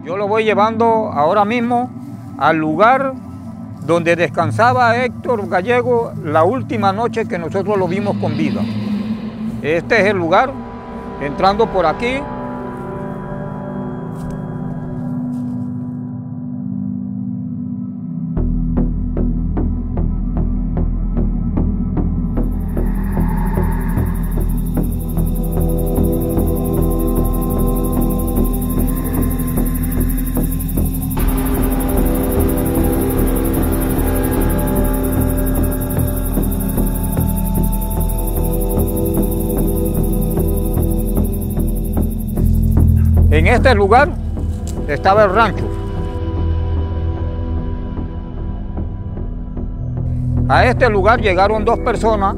Yo lo voy llevando ahora mismo al lugar donde descansaba Héctor Gallego la última noche que nosotros lo vimos con vida. Este es el lugar, entrando por aquí. En este lugar estaba el rancho. A este lugar llegaron dos personas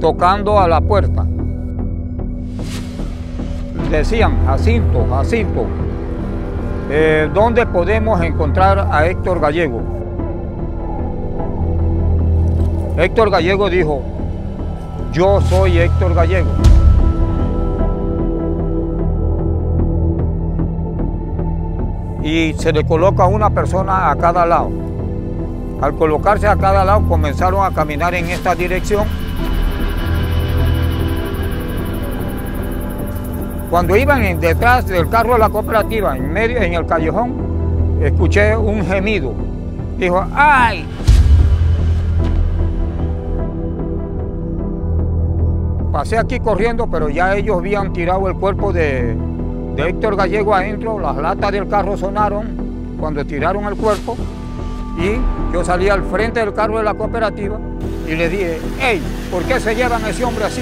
tocando a la puerta. Decían, Jacinto, Jacinto, ¿dónde podemos encontrar a Héctor Gallego? Héctor Gallego dijo, yo soy Héctor Gallego. Y se le coloca una persona a cada lado. Al colocarse a cada lado comenzaron a caminar en esta dirección. Cuando iban detrás del carro de la cooperativa, en medio, en el callejón, escuché un gemido. Dijo, ¡ay! Pasé aquí corriendo, pero ya ellos habían tirado el cuerpo de Héctor Gallego adentro. Las latas del carro sonaron cuando tiraron el cuerpo y yo salí al frente del carro de la cooperativa y le dije, ¡hey! ¿Por qué se llevan a ese hombre así?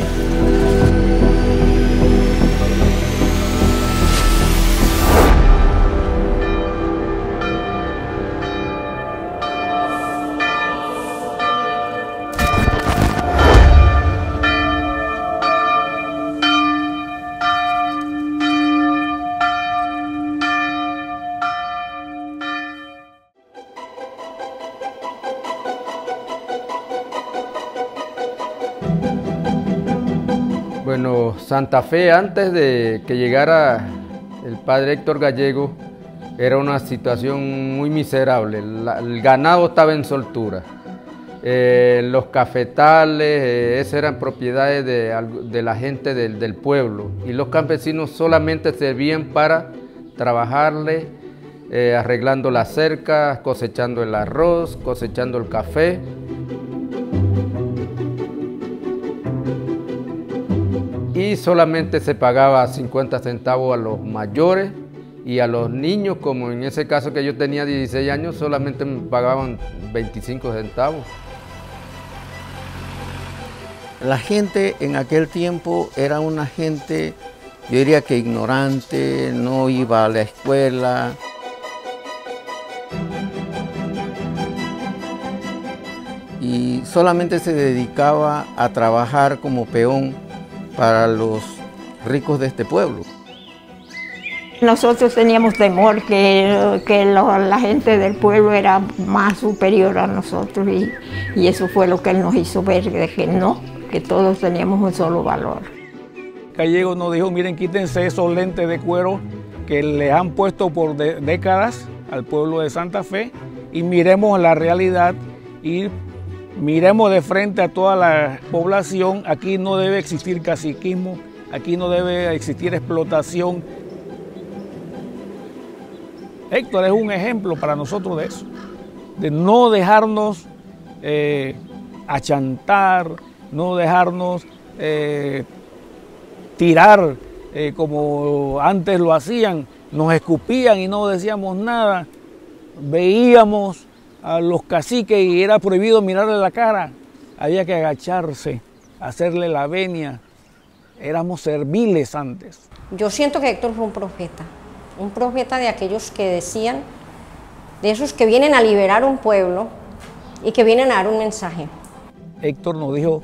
Bueno, Santa Fe, antes de que llegara el padre Héctor Gallego, era una situación muy miserable. El ganado estaba en soltura. Los cafetales, esas eran propiedades de la gente del pueblo. Y los campesinos solamente servían para trabajarle, arreglando las cercas, cosechando el arroz, cosechando el café. Y solamente se pagaba 50 centavos a los mayores y a los niños, como en ese caso que yo tenía 16 años, solamente me pagaban 25 centavos. La gente en aquel tiempo era una gente, yo diría que ignorante, no iba a la escuela. Y solamente se dedicaba a trabajar como peón para los ricos de este pueblo. Nosotros teníamos temor que la gente del pueblo era más superior a nosotros y eso fue lo que él nos hizo ver, de que no, que todos teníamos un solo valor. Gallego nos dijo, miren, quítense esos lentes de cuero que les han puesto por décadas al pueblo de Santa Fe y miremos la realidad y miremos de frente a toda la población. Aquí no debe existir caciquismo, aquí no debe existir explotación. Héctor es un ejemplo para nosotros de eso, de no dejarnos achantar, no dejarnos tirar como antes lo hacían. Nos escupían y no decíamos nada, veíamos a los caciques y era prohibido mirarle la cara, había que agacharse, hacerle la venia, éramos serviles antes. Yo siento que Héctor fue un profeta de aquellos que decían, de esos que vienen a liberar un pueblo y que vienen a dar un mensaje. Héctor nos dijo,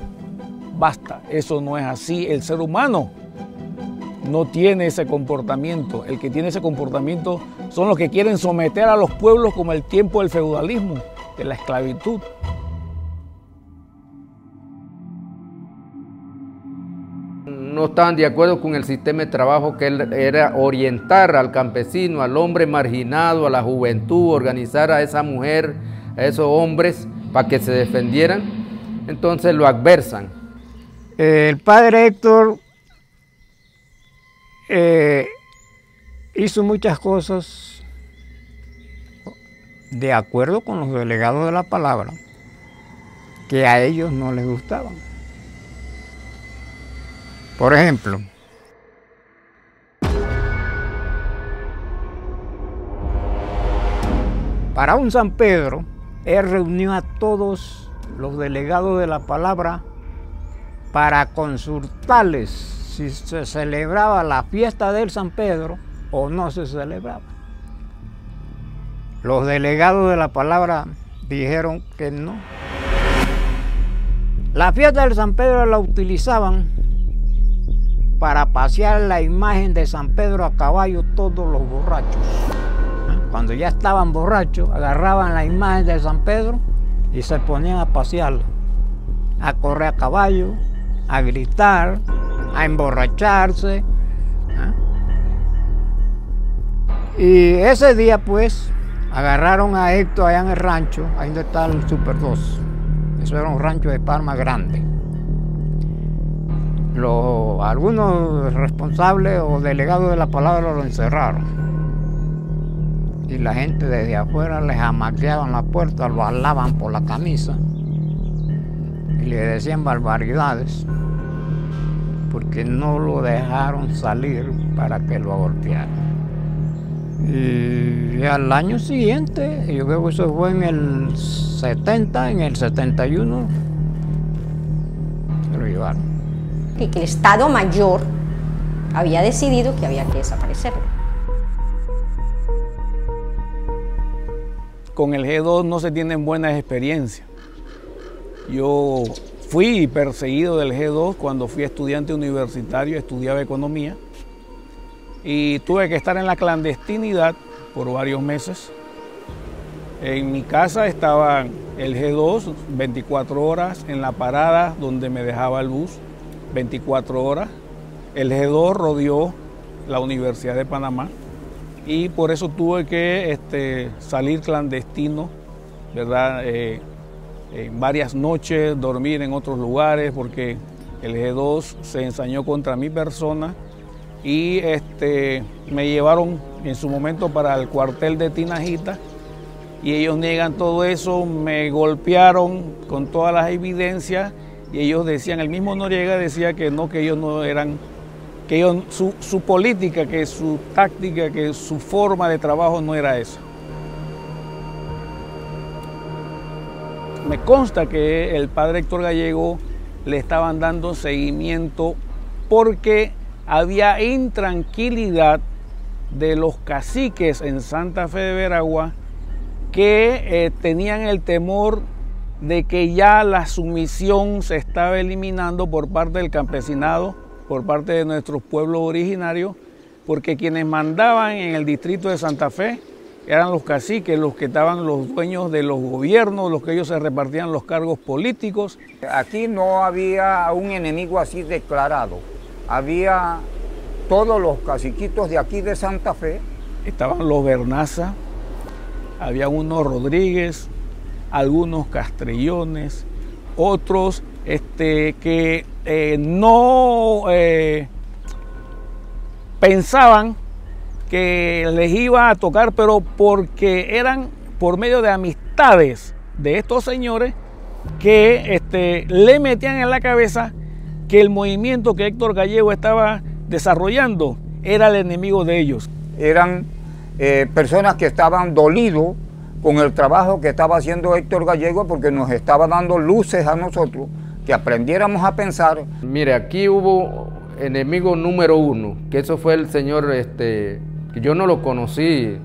basta, eso no es así, el ser humano no tiene ese comportamiento. El que tiene ese comportamiento son los que quieren someter a los pueblos como el tiempo del feudalismo, de la esclavitud. no estaban de acuerdo con el sistema de trabajo que él era orientar al campesino, al hombre marginado, a la juventud, organizar a esa mujer, a esos hombres para que se defendieran. Entonces lo adversan. El padre Héctor hizo muchas cosas de acuerdo con los delegados de la palabra que a ellos no les gustaban. Por ejemplo, para un San Pedro, él reunió a todos los delegados de la palabra para consultarles si se celebraba la fiesta del San Pedro o no se celebraba. Los delegados de la palabra dijeron que no. La fiesta del San Pedro la utilizaban para pasear la imagen de San Pedro a caballo todos los borrachos. Cuando ya estaban borrachos, agarraban la imagen de San Pedro y se ponían a pasearla, a correr a caballo, a gritar, a emborracharse. Y ese día pues agarraron a Héctor allá en el rancho, ahí donde está el Super 2. Eso era un rancho de Palma grande. Algunos responsables o delegados de la palabra lo encerraron. Y la gente desde afuera les amaqueaban la puerta, lo alaban por la camisa y le decían barbaridades porque no lo dejaron salir para que lo golpearan. Y al año siguiente, yo creo que eso fue en el 70, en el 71, se lo llevaron. Y que el Estado Mayor había decidido que había que desaparecerlo. Con el G2 no se tienen buenas experiencias. Yo fui perseguido del G2 cuando fui estudiante universitario, estudiaba economía y tuve que estar en la clandestinidad por varios meses. En mi casa estaba el G2 24 horas en la parada donde me dejaba el bus, 24 horas. El G2 rodeó la Universidad de Panamá y por eso tuve que salir clandestino, ¿verdad? En varias noches, dormir en otros lugares porque el G2 se ensañó contra mi persona y me llevaron en su momento para el cuartel de Tinajita y ellos niegan todo eso, me golpearon con todas las evidencias y ellos decían, el mismo Noriega decía que no, que ellos no eran, que ellos, su política, que su táctica, que su forma de trabajo no era esa. Me consta que el padre Héctor Gallego le estaban dando seguimiento porque había intranquilidad de los caciques en Santa Fe de Veragua que tenían el temor de que ya la sumisión se estaba eliminando por parte del campesinado, por parte de nuestros pueblos originarios, porque quienes mandaban en el distrito de Santa Fe eran los caciques, los que estaban los dueños de los gobiernos, los que ellos se repartían los cargos políticos. Aquí no había un enemigo así declarado, había todos los caciquitos de aquí de Santa Fe. Estaban los Bernaza, había unos Rodríguez, algunos Castrellones, otros que no pensaban que les iba a tocar, pero porque eran por medio de amistades de estos señores que le metían en la cabeza que el movimiento que Héctor Gallego estaba desarrollando era el enemigo de ellos. Eran personas que estaban dolidos con el trabajo que estaba haciendo Héctor Gallego porque nos estaba dando luces a nosotros, que aprendiéramos a pensar. Mire, aquí hubo enemigo número uno, que eso fue el señor, que yo no lo conocí,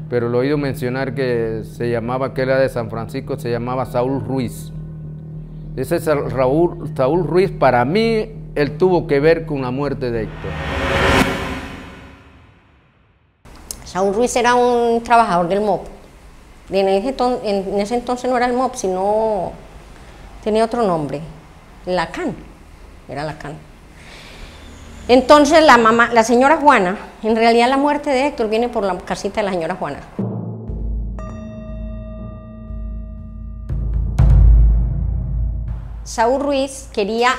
pero lo he oído mencionar que se llamaba, que era de San Francisco, se llamaba Saúl Ruiz. Ese Saúl Ruiz, para mí, él tuvo que ver con la muerte de Héctor. Saúl Ruiz era un trabajador del MOP. En ese entonces no era el MOP, sino tenía otro nombre, la CAN, era la CAN. Entonces la mamá, la señora Juana, en realidad la muerte de Héctor viene por la casita de la señora Juana. Saúl Ruiz quería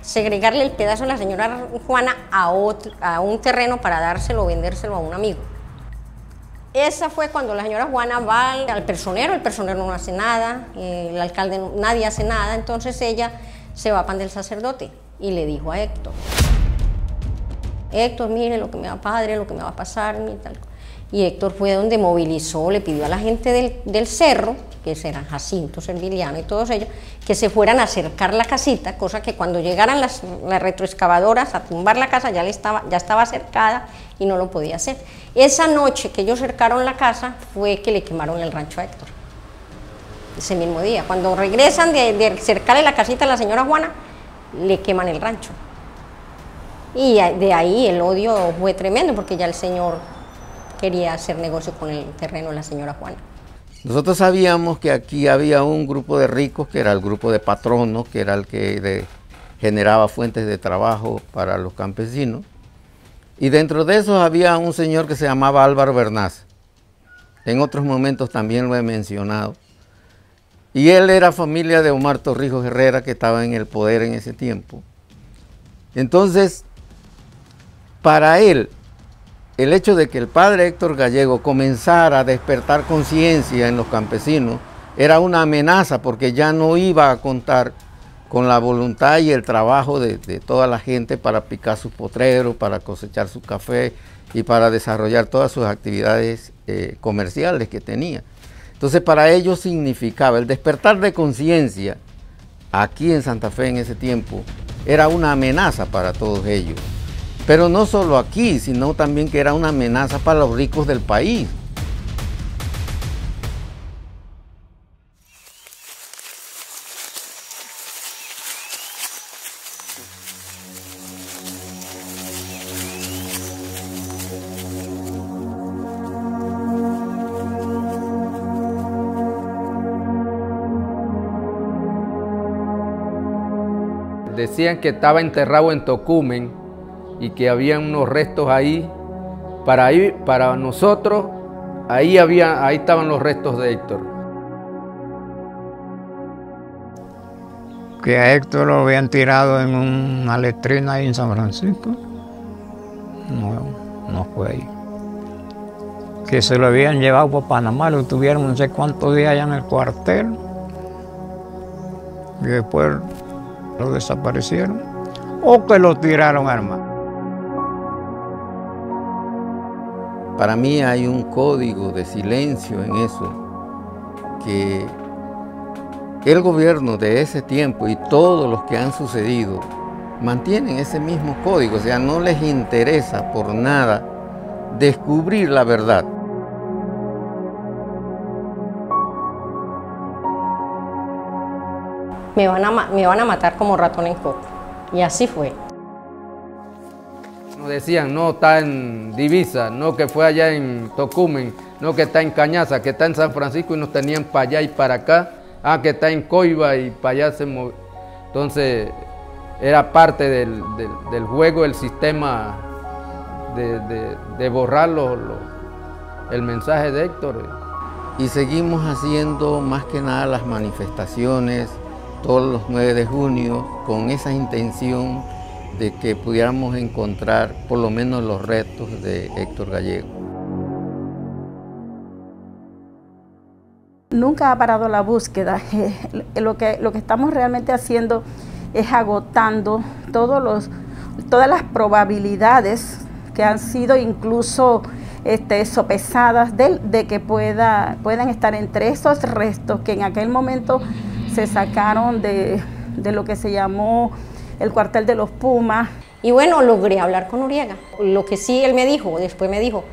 segregarle el pedazo a la señora Juana a un terreno para dárselo o vendérselo a un amigo. Esa fue cuando la señora Juana va al personero, el personero no hace nada, el alcalde nadie hace nada, entonces ella se va pan del sacerdote y le dijo a Héctor: Héctor, mire lo que me va, padre, lo que me va a pasar. Y Héctor fue donde movilizó, le pidió a la gente del cerro, que eran Jacinto, Serviliano y todos ellos, que se fueran a acercar la casita, cosa que cuando llegaran las retroexcavadoras a tumbar la casa ya estaba cercada y no lo podía hacer. Esa noche que ellos cercaron la casa fue que le quemaron el rancho a Héctor. Ese mismo día, cuando regresan de cercarle la casita a la señora Juana, le queman el rancho. Y de ahí el odio fue tremendo, porque ya el señor quería hacer negocio con el terreno de la señora Juana. Nosotros sabíamos que aquí había un grupo de ricos, que era el grupo de patronos, que era el que generaba fuentes de trabajo para los campesinos. Y dentro de esos había un señor que se llamaba Álvaro Bernaz. En otros momentos también lo he mencionado. Y él era familia de Omar Torrijos Herrera, que estaba en el poder en ese tiempo. Entonces, para él, el hecho de que el padre Héctor Gallego comenzara a despertar conciencia en los campesinos era una amenaza, porque ya no iba a contar con la voluntad y el trabajo de toda la gente para picar sus potreros, para cosechar su café y para desarrollar todas sus actividades comerciales que tenía. Entonces, para ellos significaba el despertar de conciencia aquí en Santa Fe en ese tiempo, era una amenaza para todos ellos. Pero no solo aquí, sino también que era una amenaza para los ricos del país. Decían que estaba enterrado en Tocumen y que había unos restos ahí. Para nosotros, ahí estaban los restos de Héctor. Que a Héctor lo habían tirado en una letrina ahí en San Francisco. No fue ahí. Que se lo habían llevado por Panamá, lo tuvieron no sé cuántos días allá en el cuartel. Y después lo desaparecieron. O que lo tiraron armado. Para mí hay un código de silencio en eso, que el gobierno de ese tiempo y todos los que han sucedido mantienen ese mismo código, o sea, no les interesa por nada descubrir la verdad. Me van a matar como ratón en coco, y así fue. Nos decían, no, está en Divisa, no, que fue allá en Tocumen, no, que está en Cañaza, que está en San Francisco, y nos tenían para allá y para acá, que está en Coiba y para allá se movió. Entonces, era parte del juego, el sistema de borrar el mensaje de Héctor. Y seguimos haciendo más que nada las manifestaciones todos los 9 de junio con esa intención de que pudiéramos encontrar por lo menos los restos de Héctor Gallego. Nunca ha parado la búsqueda. Lo que estamos realmente haciendo es agotando todas las probabilidades que han sido incluso sopesadas de que puedan estar entre esos restos que en aquel momento se sacaron de lo que se llamó el cuartel de los Pumas. Y bueno, logré hablar con Noriega. Lo que sí él después me dijo,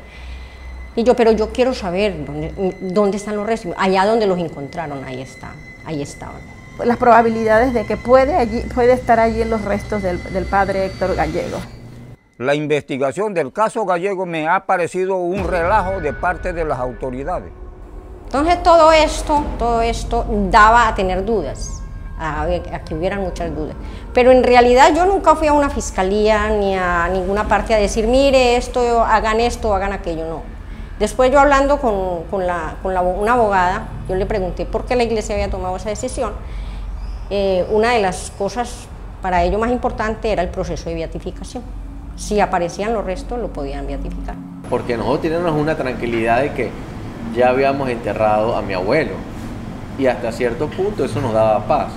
y yo, pero yo quiero saber dónde están los restos. Allá donde los encontraron, ahí estaban. Las probabilidades de que puede estar allí los restos del padre Héctor Gallego. La investigación del caso Gallego me ha parecido un relajo de parte de las autoridades. Entonces todo esto daba a tener dudas. a que hubieran muchas dudas. Pero en realidad yo nunca fui a una fiscalía ni a ninguna parte a decir, mire, hagan esto o hagan aquello, no. Después yo hablando con una abogada, yo le pregunté por qué la iglesia había tomado esa decisión. Una de las cosas para ello más importante era el proceso de beatificación. Si aparecían los restos, lo podían beatificar. Porque nosotros teníamos una tranquilidad de que ya habíamos enterrado a mi abuelo y hasta cierto punto eso nos daba paz.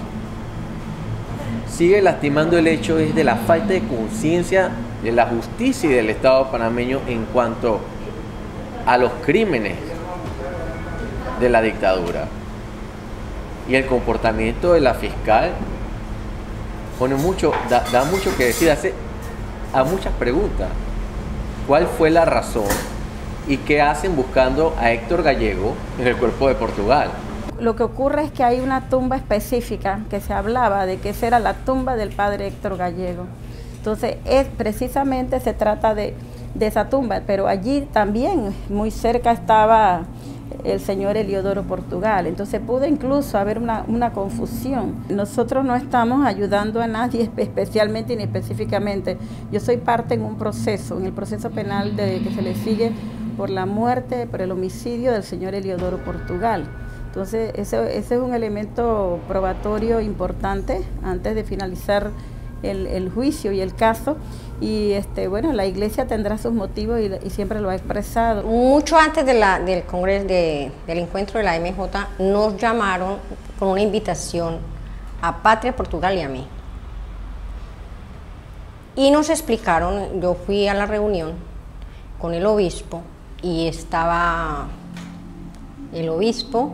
Sigue lastimando el hecho de la falta de conciencia de la justicia y del Estado panameño en cuanto a los crímenes de la dictadura. Y el comportamiento de la fiscal da mucho que decir, hace a muchas preguntas. ¿Cuál fue la razón y qué hacen buscando a Héctor Gallego en el cuerpo de Portugal? Lo que ocurre es que hay una tumba específica que se hablaba de que esa era la tumba del padre Héctor Gallego. Entonces, precisamente se trata de esa tumba, pero allí también muy cerca estaba el señor Eliodoro Portugal, entonces pudo incluso haber una confusión. Nosotros no estamos ayudando a nadie especialmente ni específicamente. Yo soy parte en un proceso, en el proceso penal que se le sigue por la muerte, por el homicidio del señor Eliodoro Portugal. Entonces ese es un elemento probatorio importante antes de finalizar el juicio y el caso. Y bueno, la iglesia tendrá sus motivos y siempre lo ha expresado. Mucho antes del congreso, del encuentro de la MJ, nos llamaron con una invitación a Patria Portugal y a mí. Y nos explicaron, yo fui a la reunión con el obispo y estaba el obispo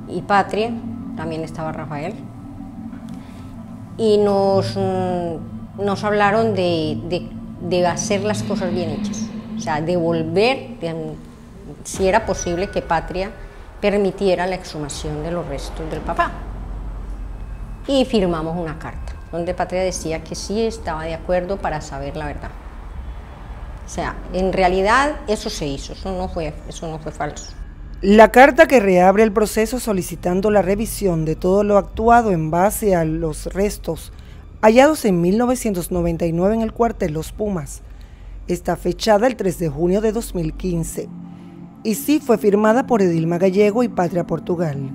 y Patria, también estaba Rafael. Y nos hablaron de hacer las cosas bien hechas, o sea, de volver, si era posible que Patria permitiera la exhumación de los restos del papá. Y firmamos una carta, donde Patria decía que sí estaba de acuerdo para saber la verdad. O sea, en realidad eso se hizo, eso no fue falso. La carta que reabre el proceso solicitando la revisión de todo lo actuado en base a los restos hallados en 1999 en el cuartel Los Pumas está fechada el 3 de junio de 2015 y sí fue firmada por Edilma Gallego y Patria Portugal.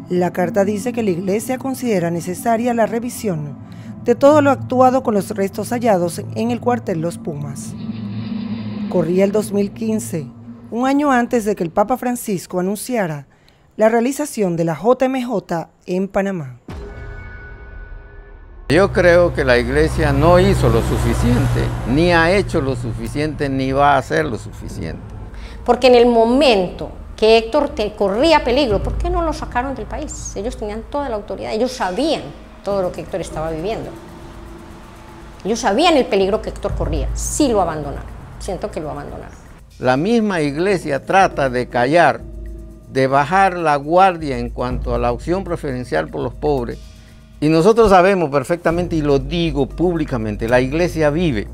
La carta dice que la iglesia considera necesaria la revisión de todo lo actuado con los restos hallados en el cuartel Los Pumas. Corría el 2015, un año antes de que el Papa Francisco anunciara la realización de la JMJ en Panamá. Yo creo que la iglesia no hizo lo suficiente, ni ha hecho lo suficiente, ni va a hacer lo suficiente. Porque en el momento que Héctor corría peligro, ¿por qué no lo sacaron del país? Ellos tenían toda la autoridad, ellos sabían todo lo que Héctor estaba viviendo. Ellos sabían el peligro que Héctor corría, sí lo abandonaron, siento que lo abandonaron. La misma iglesia trata de callar, de bajar la guardia en cuanto a la opción preferencial por los pobres. Y nosotros sabemos perfectamente, y lo digo públicamente, la iglesia vive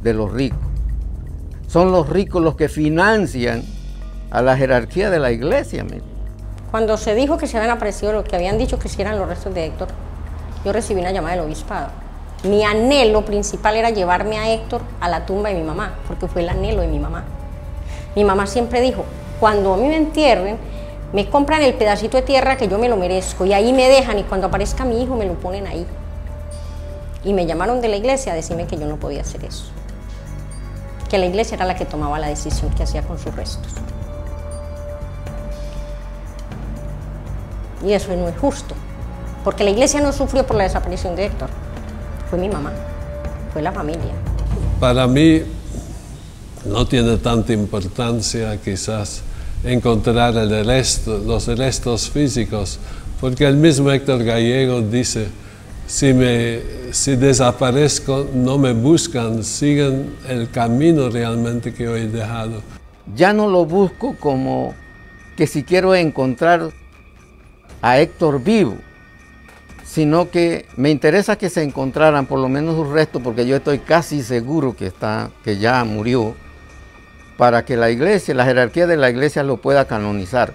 de los ricos. Son los ricos los que financian a la jerarquía de la iglesia. Cuando se dijo que se habían aparecido, lo que habían dicho que si eran los restos de Héctor, yo recibí una llamada del obispado. Mi anhelo principal era llevarme a Héctor a la tumba de mi mamá, porque fue el anhelo de mi mamá. Mi mamá siempre dijo, cuando a mí me entierren, me compran el pedacito de tierra que yo me lo merezco y ahí me dejan y cuando aparezca mi hijo me lo ponen ahí. Y me llamaron de la iglesia a decirme que yo no podía hacer eso. Que la iglesia era la que tomaba la decisión que hacía con sus restos. Y eso no es justo, porque la iglesia no sufrió por la desaparición de Héctor. Fue mi mamá, fue la familia. Para mí no tiene tanta importancia quizás encontrar los restos físicos, porque el mismo Héctor Gallego dice, si desaparezco no me buscan, siguen el camino realmente que yo he dejado. Ya no lo busco como que si quiero encontrar a Héctor vivo, sino que me interesa que se encontraran por lo menos un resto, porque yo estoy casi seguro que ya murió, para que la iglesia, la jerarquía de la iglesia lo pueda canonizar.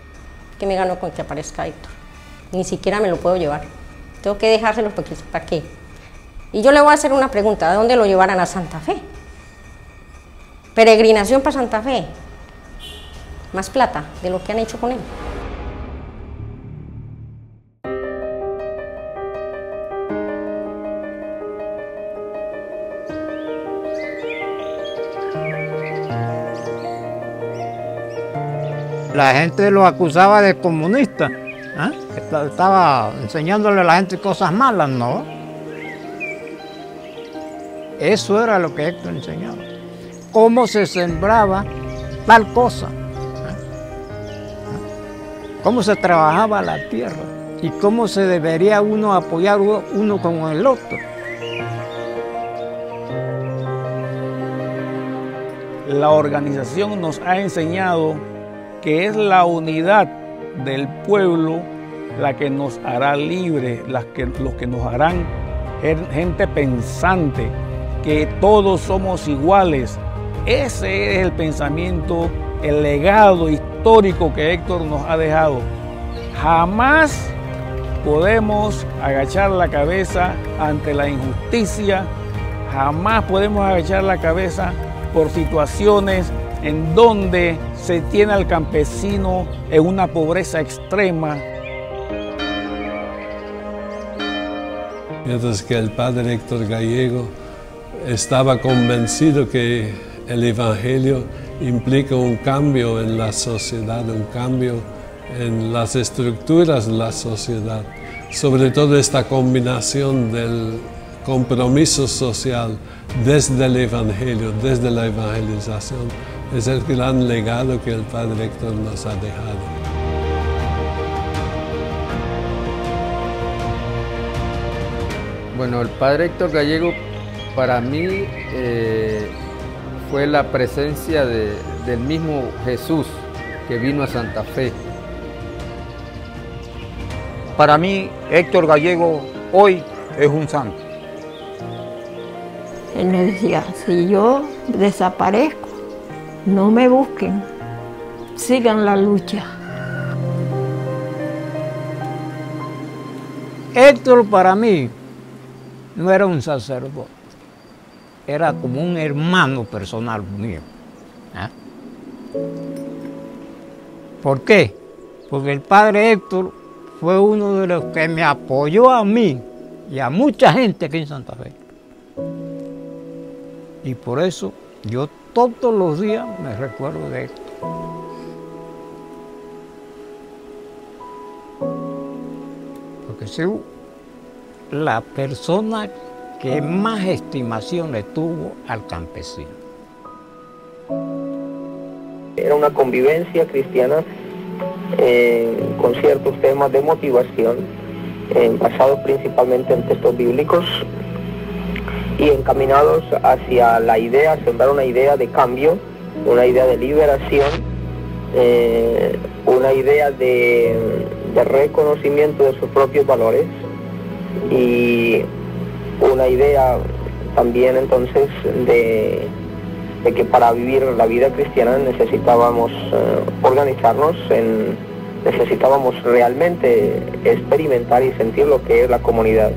¿Qué me ganó con que aparezca Héctor? ni siquiera me lo puedo llevar. Tengo que dejárselo porque ¿para qué? Y yo le voy a hacer una pregunta, ¿de dónde lo llevarán a Santa Fe? Peregrinación para Santa Fe. Más plata de lo que han hecho con él. La gente lo acusaba de comunista, ¿eh? Estaba enseñándole a la gente cosas malas, ¿no? Eso era lo que Héctor enseñaba. Cómo se sembraba tal cosa, ¿eh? Cómo se trabajaba la tierra y cómo se debería uno apoyar uno con el otro. La organización nos ha enseñado que es la unidad del pueblo la que nos hará libres, los que nos harán gente pensante, que todos somos iguales. Ese es el pensamiento, el legado histórico que Héctor nos ha dejado. Jamás podemos agachar la cabeza ante la injusticia, jamás podemos agachar la cabeza por situaciones en donde se tiene al campesino en una pobreza extrema. Mientras que el padre Héctor Gallego estaba convencido que el Evangelio implica un cambio en la sociedad, un cambio en las estructuras de la sociedad, sobre todo esta combinación del compromiso social desde el Evangelio, desde la evangelización, es el gran legado que el padre Héctor nos ha dejado. Bueno, el padre Héctor Gallego para mí fue la presencia del mismo Jesús que vino a Santa Fe. Para mí, Héctor Gallego hoy es un santo. Él me decía, si yo desaparezco, no me busquen, sigan la lucha. Héctor para mí no era un sacerdote, era como un hermano personal mío. ¿Eh? ¿Por qué? Porque el padre Héctor fue uno de los que me apoyó a mí y a mucha gente aquí en Santa Fe. Y por eso yo todos los días me recuerdo de esto. Porque soy la persona que más estimación le tuvo al campesino. Era una convivencia cristiana con ciertos temas de motivación, basados principalmente en textos bíblicos y encaminados hacia la idea, sembrar una idea de cambio, una idea de liberación, una idea de reconocimiento de sus propios valores y una idea también entonces de que para vivir la vida cristiana necesitábamos organizarnos, necesitábamos realmente experimentar y sentir lo que es la comunidad.